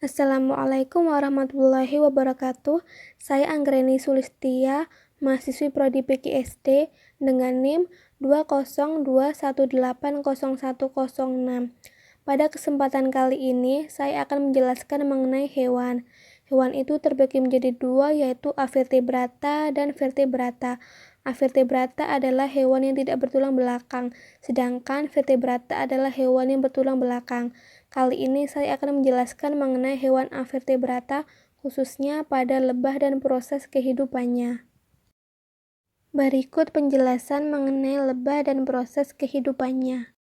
Assalamualaikum warahmatullahi wabarakatuh. Saya Anggreni Sulistia, mahasiswi Prodi PGSD dengan NIM 202180106. Pada kesempatan kali ini, saya akan menjelaskan mengenai hewan. Hewan itu terbagi menjadi dua, yaitu avertebrata dan vertebrata. Avertebrata adalah hewan yang tidak bertulang belakang, sedangkan vertebrata adalah hewan yang bertulang belakang. Kali ini saya akan menjelaskan mengenai hewan avertebrata, khususnya pada lebah dan proses kehidupannya. Berikut penjelasan mengenai lebah dan proses kehidupannya.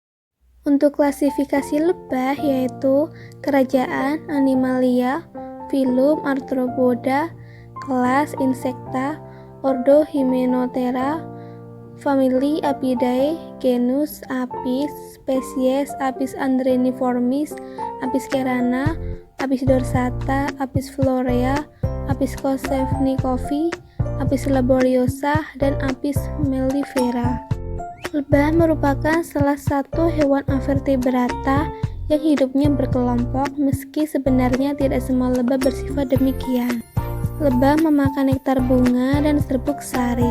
Untuk klasifikasi lebah yaitu kerajaan Animalia, filum Arthropoda, kelas Insecta, ordo Hymenoptera, famili Apidae, genus Apis, spesies Apis andreniformis, Apis cerana, Apis dorsata, Apis florea, Apis kosevnikovi, Apis laboriosa, dan Apis mellifera. Lebah merupakan salah satu hewan avertebrata yang hidupnya berkelompok, meski sebenarnya tidak semua lebah bersifat demikian. Lebah memakan nektar bunga dan serbuk sari.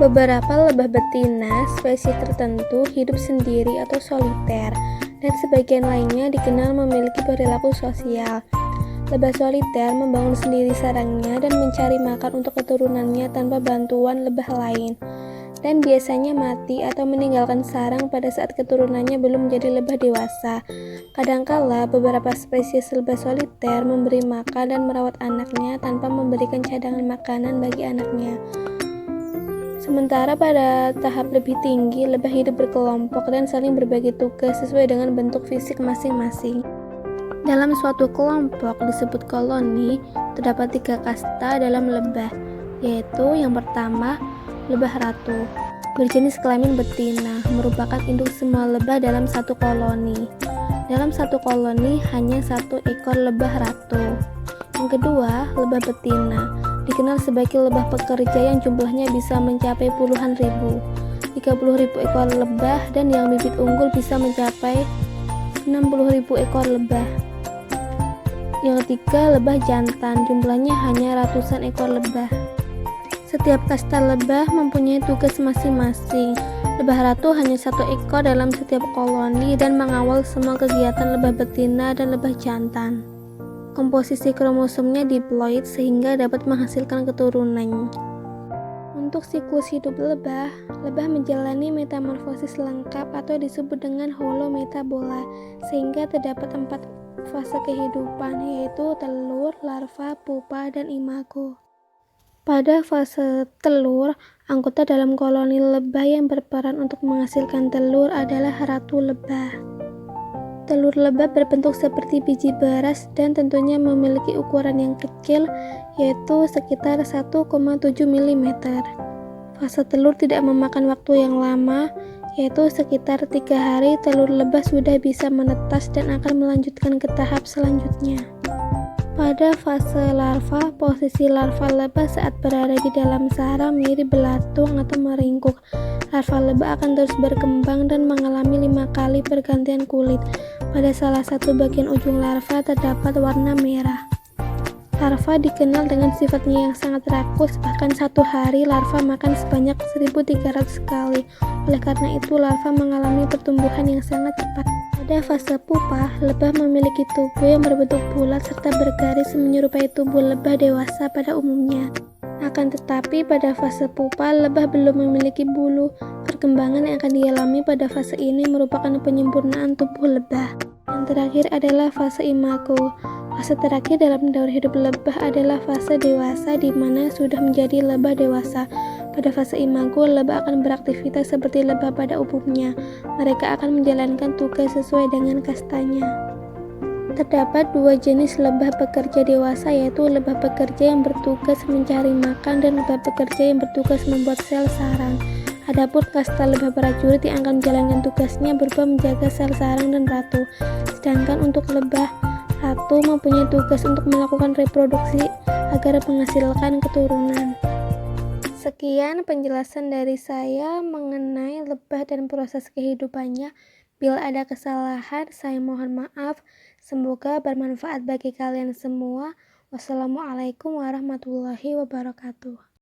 Beberapa lebah betina spesies tertentu hidup sendiri atau soliter, dan sebagian lainnya dikenal memiliki perilaku sosial. Lebah soliter membangun sendiri sarangnya dan mencari makan untuk keturunannya tanpa bantuan lebah lain, dan biasanya mati atau meninggalkan sarang pada saat keturunannya belum menjadi lebah dewasa. Kadangkala beberapa spesies lebah soliter memberi makan dan merawat anaknya tanpa memberikan cadangan makanan bagi anaknya. Sementara pada tahap lebih tinggi, lebah hidup berkelompok dan saling berbagi tugas sesuai dengan bentuk fisik masing-masing. Dalam suatu kelompok disebut koloni, terdapat 3 kasta dalam lebah, yaitu yang pertama, lebah ratu, berjenis kelamin betina, merupakan induk semua lebah dalam satu koloni. Dalam satu koloni hanya 1 ekor lebah ratu. Yang kedua, lebah betina, dikenal sebagai lebah pekerja yang jumlahnya bisa mencapai puluhan ribu, 30.000 ekor lebah, dan yang bibit unggul bisa mencapai 60.000 ekor lebah. Yang ketiga, lebah jantan, jumlahnya hanya ratusan ekor lebah. Setiap kasta lebah mempunyai tugas masing-masing. Lebah ratu hanya 1 ekor dalam setiap koloni dan mengawal semua kegiatan lebah betina dan lebah jantan. Komposisi kromosomnya diploid sehingga dapat menghasilkan keturunan. Untuk siklus hidup lebah, lebah menjalani metamorfosis lengkap atau disebut dengan holometabola, sehingga terdapat 4 fase kehidupan, yaitu telur, larva, pupa, dan imago. Pada fase telur, anggota dalam koloni lebah yang berperan untuk menghasilkan telur adalah ratu lebah. Telur lebah berbentuk seperti biji beras dan tentunya memiliki ukuran yang kecil, yaitu sekitar 1,7 mm. Fase telur tidak memakan waktu yang lama, yaitu sekitar 3 hari telur lebah sudah bisa menetas dan akan melanjutkan ke tahap selanjutnya. Pada fase larva, posisi larva lebah saat berada di dalam sarang mirip belatung atau meringkuk. Larva lebah akan terus berkembang dan mengalami 5 kali pergantian kulit. Pada salah satu bagian ujung larva terdapat warna merah. Larva dikenal dengan sifatnya yang sangat rakus, bahkan 1 hari larva makan sebanyak 1.300 kali. Oleh karena itu, larva mengalami pertumbuhan yang sangat cepat. Pada fase pupa, lebah memiliki tubuh yang berbentuk bulat serta bergaris menyerupai tubuh lebah dewasa pada umumnya. Akan tetapi pada fase pupa, lebah belum memiliki bulu. Perkembangan yang akan dialami pada fase ini merupakan penyempurnaan tubuh lebah. Yang terakhir adalah fase imago. Fase terakhir dalam daur hidup lebah adalah fase dewasa, di mana sudah menjadi lebah dewasa. Pada fase imago, lebah akan beraktivitas seperti lebah pada umumnya. Mereka akan menjalankan tugas sesuai dengan kastanya. Terdapat 2 jenis lebah pekerja dewasa, yaitu lebah pekerja yang bertugas mencari makan dan lebah pekerja yang bertugas membuat sel sarang. Adapun kasta lebah prajurit yang akan menjalankan tugasnya berupa menjaga sel sarang dan ratu. Sedangkan untuk lebah ratu mempunyai tugas untuk melakukan reproduksi agar menghasilkan keturunan. Sekian penjelasan dari saya mengenai lebah dan proses kehidupannya. Bila ada kesalahan, saya mohon maaf. Semoga bermanfaat bagi kalian semua. Wassalamualaikum warahmatullahi wabarakatuh.